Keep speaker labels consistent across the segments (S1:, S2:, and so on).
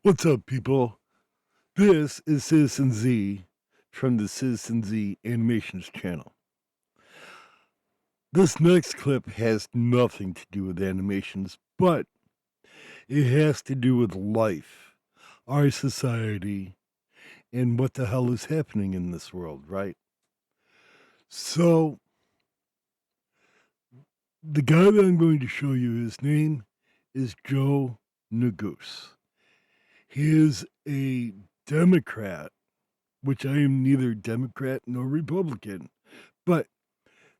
S1: What's up, people? This is Citizen Z from the Citizen Z Animations channel. This next clip has nothing to do with animations, but it has to do with life, our society, and what the hell is happening in this world, right? So, the guy that I'm going to show you, his name is Joe Neguse. He is a Democrat, which I am neither Democrat nor Republican, but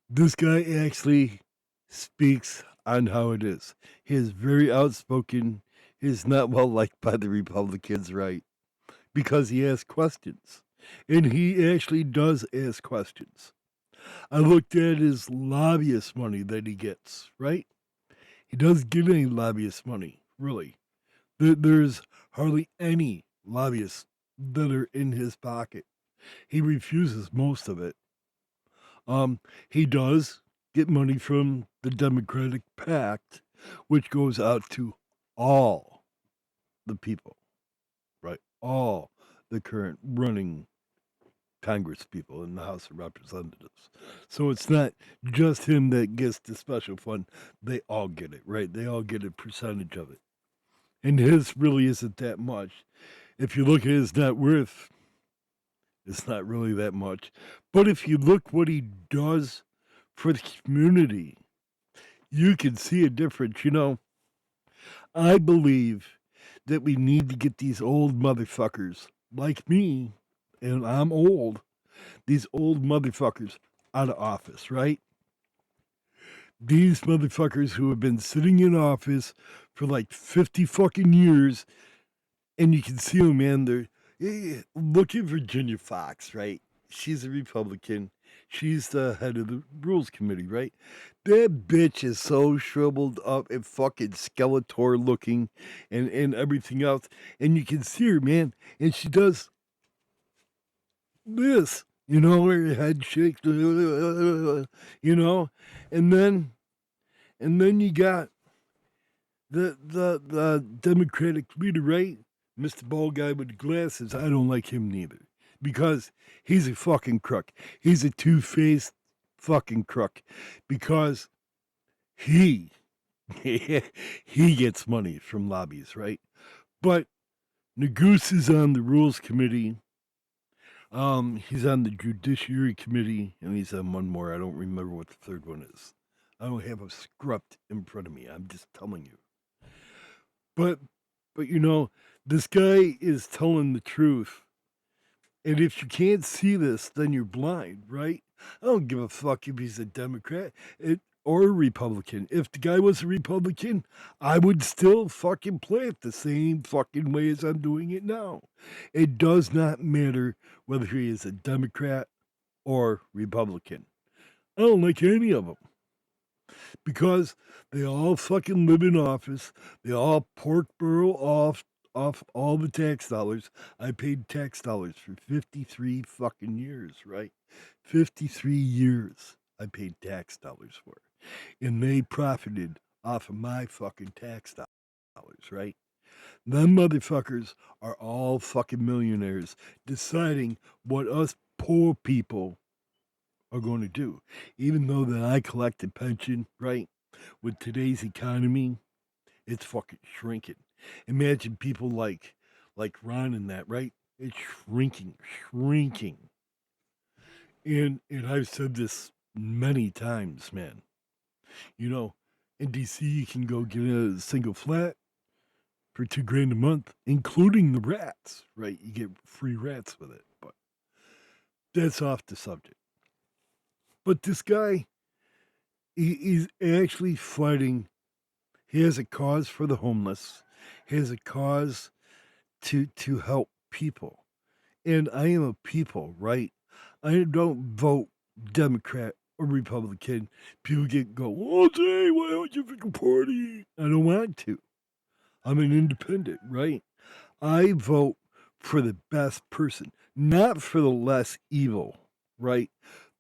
S1: this guy actually speaks on how it is. He is very outspoken. He is not well liked by the Republicans, right? Because he asks questions. And he actually does ask questions. I looked at his lobbyist money that he gets, right? He doesn't get any lobbyist money, really. There's hardly any lobbyists that are in his pocket. He refuses most of it. He does get money from the Democratic Pact, which goes out to all the people, right? All the current running Congress people in the House of Representatives. So it's not just him that gets the special fund. They all get it, right? They all get a percentage of it. And his really isn't that much. If you look at his net worth, it's not really that much. But if you look what he does for the community, you can see a difference. I believe that we need to get these old motherfuckers like me, and I'm old, these old motherfuckers out of office, right? These motherfuckers who have been sitting in office for like 50 fucking years, and you can see them, man. Look at Virginia Fox, right? She's a Republican. She's the head of the Rules Committee, right? That bitch is so shriveled up and fucking Skeletor looking and everything else. And you can see her, man. And she does this, her head shakes, you know? And then you got the Democratic leader, right? Mr. Bald Guy with the glasses. I don't like him neither. Because he's a fucking crook. He's a two-faced fucking crook. Because he he gets money from lobbies, right? But Neguse is on the Rules Committee. He's on the Judiciary Committee, and he's on one more. I don't remember what the third one is. I don't have a script in front of me. I'm just telling you. But this guy is telling the truth. And if you can't see this, then you're blind, right? I don't give a fuck if he's a Democrat or a Republican. If the guy was a Republican, I would still fucking play it the same fucking way as I'm doing it now. It does not matter whether he is a Democrat or Republican. I don't like any of them because they all fucking live in office. They all pork barrel off all the tax dollars. I paid tax dollars for 53 fucking years, right? 53 years I paid tax dollars for. And they profited off of my fucking tax dollars, right? Them motherfuckers are all fucking millionaires deciding what us poor people are going to do. Even though that I collect a pension, right? With today's economy, it's fucking shrinking. Imagine people like Ron and that, right? It's shrinking. And I've said this many times, man. You know, in DC you can go get a single flat for $2,000 a month, including the rats, right? You get free rats with it. But that's off the subject. But this guy, he's actually fighting. He has a cause for the homeless. He has a cause to help people. And I am a people, right? I don't vote Democrat or Republican. People go, oh, Jay, why don't you pick a party? I don't want to. I'm an independent, right? I vote for the best person, not for the less evil, right?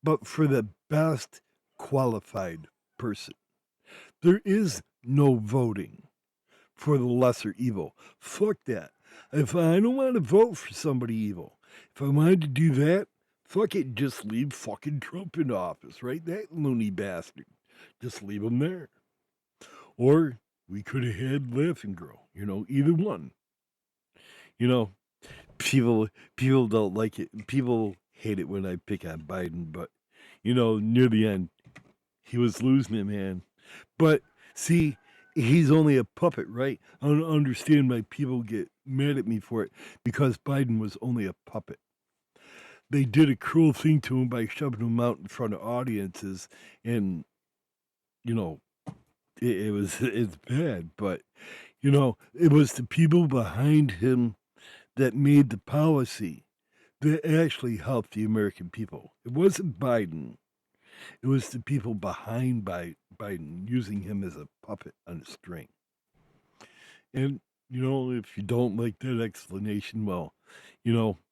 S1: But for the best qualified person. There is no voting for the lesser evil. Fuck that. If I don't want to vote for somebody evil, if I wanted to do that, fuck it, just leave fucking Trump in office, right? That loony bastard. Just leave him there. Or we could have had Laughing Girl, either one. You know, people don't like it. People hate it when I pick on Biden, but near the end, he was losing it, man. But see, he's only a puppet, right? I don't understand why people get mad at me for it because Biden was only a puppet. They did a cruel thing to him by shoving him out in front of audiences, and you know, it's bad. But it was the people behind him that made the policy that actually helped the American people. It wasn't Biden. It was the people behind Biden using him as a puppet on a string. And, if you don't like that explanation, well,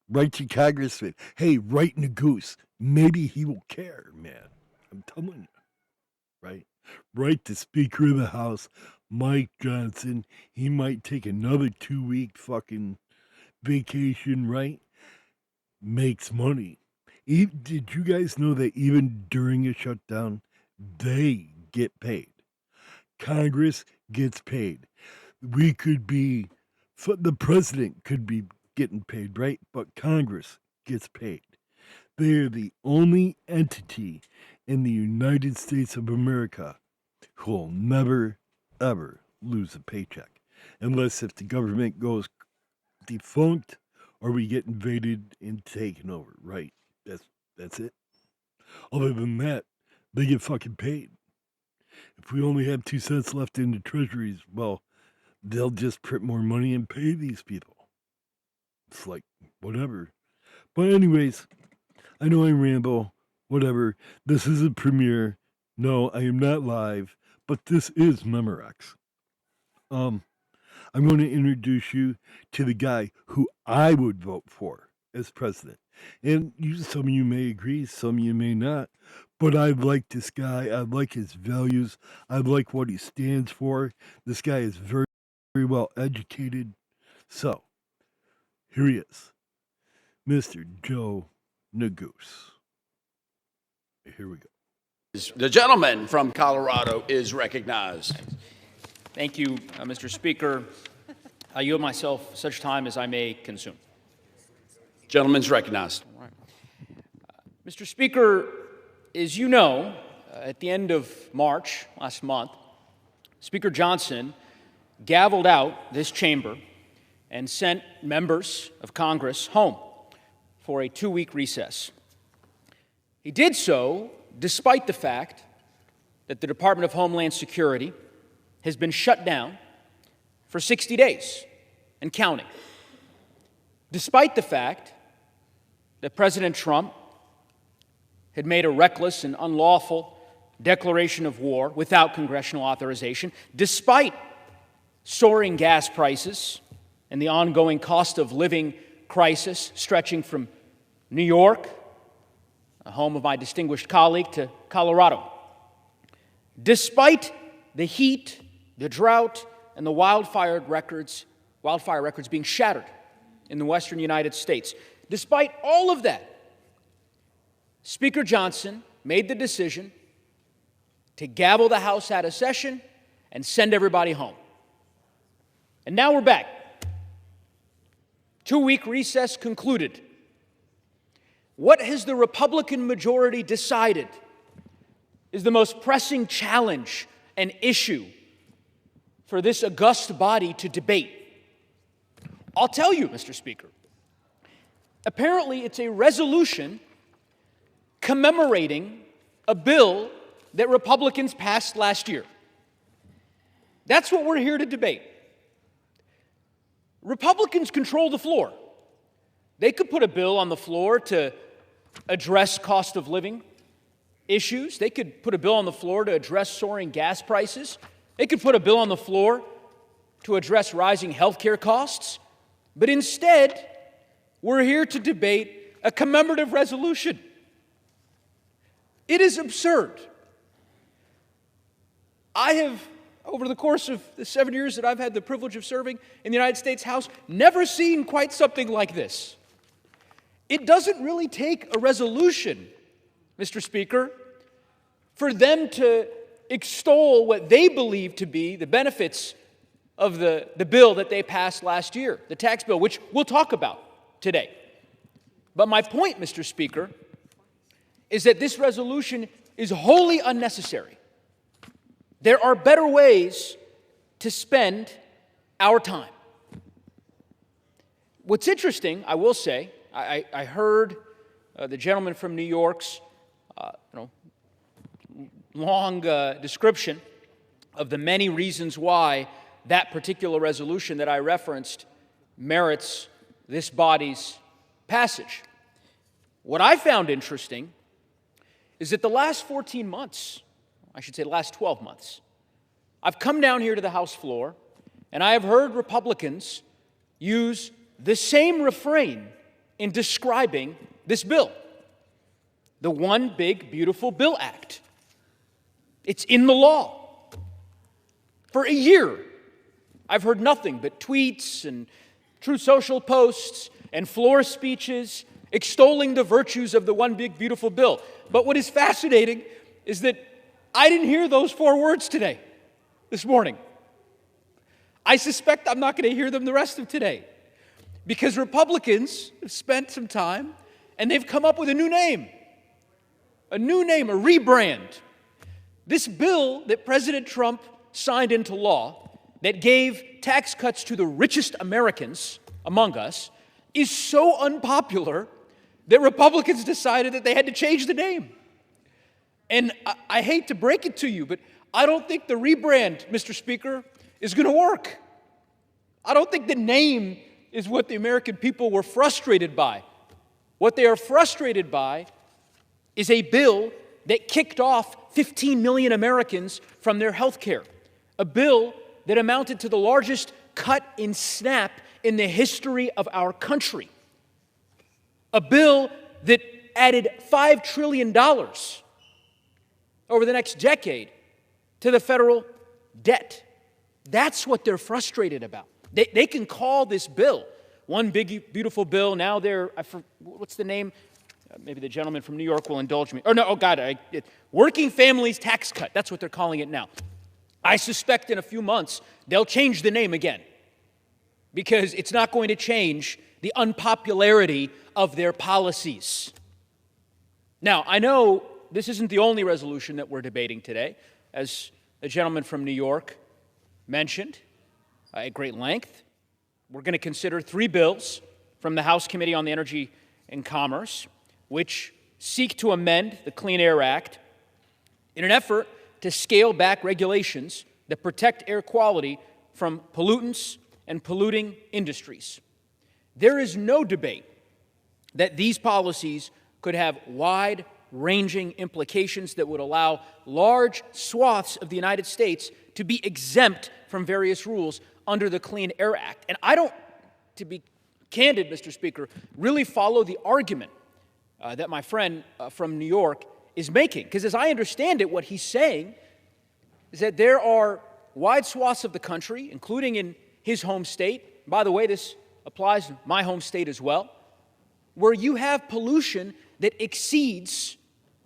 S1: write to Congressman. Hey, write Neguse. Maybe he will care, man. I'm telling you, right? Write the Speaker of the House, Mike Johnson. He might take another 2-week fucking vacation, right? Makes money. Did you guys know that even during a shutdown, they get paid? Congress gets paid. We could be, the president could be getting paid, right? But Congress gets paid. They are the only entity in the United States of America who will never, ever lose a paycheck. Unless if the government goes defunct or we get invaded and taken over, right? That's it. Other than that, they get fucking paid. If we only have 2 cents left in the treasuries, well, they'll just print more money and pay these people. It's like, whatever. But anyways, I know I ramble. Whatever. This is a premiere. No, I am not live, but this is Memorex. I'm going to introduce you to the guy who I would vote for as president. And some of you may agree, some of you may not. But I like this guy. I like his values. I like what he stands for. This guy is very, very well educated. So, here he is, Mr. Joe Neguse. Here we go.
S2: The gentleman from Colorado is recognized.
S3: Thank you, Mr. Speaker. I yield myself such time as I may consume.
S2: Gentleman's recognized.
S3: All right. Mr. Speaker, as you know, at the end of March last month, Speaker Johnson gavelled out this chamber and sent members of Congress home for a 2-week recess. He did so despite the fact that the Department of Homeland Security has been shut down for 60 days and counting. Despite the fact that President Trump had made a reckless and unlawful declaration of war without congressional authorization, despite soaring gas prices and the ongoing cost of living crisis stretching from New York, the home of my distinguished colleague, to Colorado. Despite the heat, the drought, and the wildfire records being shattered in the western United States. Despite all of that, Speaker Johnson made the decision to gavel the House out of session and send everybody home. And now we're back. 2-week recess concluded. What has the Republican majority decided is the most pressing challenge and issue for this august body to debate? I'll tell you, Mr. Speaker. Apparently, it's a resolution commemorating a bill that Republicans passed last year. That's what we're here to debate. Republicans control the floor. They could put a bill on the floor to address cost of living issues. They could put a bill on the floor to address soaring gas prices. They could put a bill on the floor to address rising health care costs. But instead, we're here to debate a commemorative resolution. It is absurd. I have over the course of the 7 years that I've had the privilege of serving in the United States House, never seen quite something like this. It doesn't really take a resolution, Mr. Speaker, for them to extol what they believe to be the benefits of the bill that they passed last year, the tax bill, which we'll talk about today. But my point, Mr. Speaker, is that this resolution is wholly unnecessary. There are better ways to spend our time. What's interesting, I will say, I heard the gentleman from New York's long description of the many reasons why that particular resolution that I referenced merits this body's passage. What I found interesting is that the last 14 months, I should say the last 12 months, I've come down here to the House floor and I have heard Republicans use the same refrain in describing this bill. The One Big Beautiful Bill Act. It's in the law. For a year, I've heard nothing but tweets and Truth Social posts and floor speeches extolling the virtues of the One Big Beautiful Bill. But what is fascinating is that I didn't hear those 4 words today, this morning. I suspect I'm not going to hear them the rest of today, because Republicans have spent some time and they've come up with a new name, a rebrand. This bill that President Trump signed into law that gave tax cuts to the richest Americans among us is so unpopular that Republicans decided that they had to change the name. And I hate to break it to you, but I don't think the rebrand, Mr. Speaker, is going to work. I don't think the name is what the American people were frustrated by. What they are frustrated by is a bill that kicked off 15 million Americans from their health care. A bill that amounted to the largest cut in SNAP in the history of our country. A bill that added $5 trillion over the next decade to the federal debt. That's what they're frustrated about. They can call this bill One Big Beautiful Bill. Now what's the name? Maybe the gentleman from New York will indulge me. Working Families Tax Cut. That's what they're calling it now. I suspect in a few months they'll change the name again, because it's not going to change the unpopularity of their policies. Now, I know this isn't the only resolution that we're debating today. As the gentleman from New York mentioned at great length, we're going to consider 3 bills from the House Committee on the Energy and Commerce, which seek to amend the Clean Air Act in an effort to scale back regulations that protect air quality from pollutants and polluting industries. There is no debate that these policies could have wide-ranging implications that would allow large swaths of the United States to be exempt from various rules under the Clean Air Act. And I don't, to be candid, Mr. Speaker, really follow the argument that my friend from New York is making. Because as I understand it, what he's saying is that there are wide swaths of the country, including in his home state, by the way, this applies to my home state as well, where you have pollution that exceeds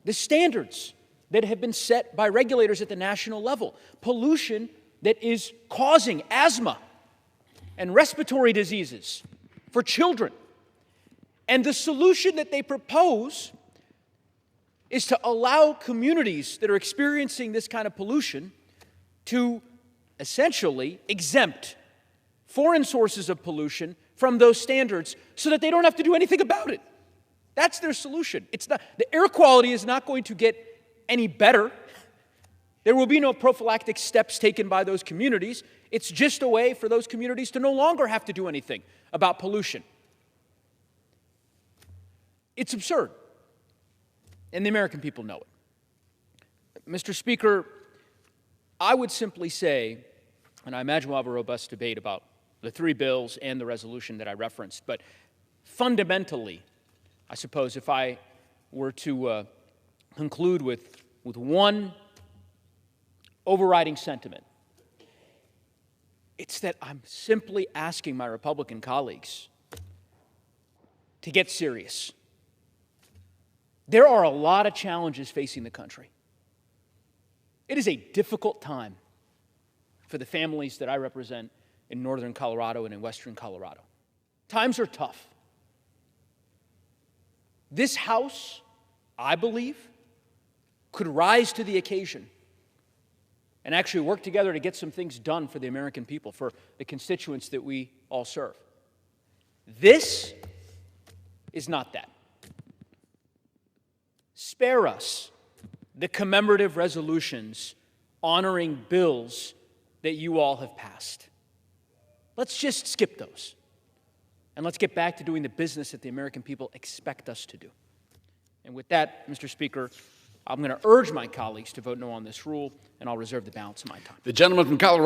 S3: the standards that have been set by regulators at the national level. Pollution that is causing asthma and respiratory diseases for children. And the solution that they propose is to allow communities that are experiencing this kind of pollution to essentially exempt foreign sources of pollution from those standards so that they don't have to do anything about it. That's their solution. The air quality is not going to get any better. There will be no prophylactic steps taken by those communities. It's just a way for those communities to no longer have to do anything about pollution. It's absurd, and the American people know it. Mr. Speaker, I would simply say, and I imagine we'll have a robust debate about the 3 bills and the resolution that I referenced, but fundamentally, I suppose if I were to conclude with one overriding sentiment, It's that I'm simply asking my Republican colleagues to get serious. There are a lot of challenges facing the country. It is a difficult time for the families that I represent in northern Colorado and in western Colorado. Times are tough. This House, I believe, could rise to the occasion and actually work together to get some things done for the American people, for the constituents that we all serve. This is not that. Spare us the commemorative resolutions honoring bills that you all have passed. Let's just skip those. And let's get back to doing the business that the American people expect us to do. And with that, Mr. Speaker, I'm going to urge my colleagues to vote no on this rule, and I'll reserve the balance of my time.
S2: The gentleman from Colorado.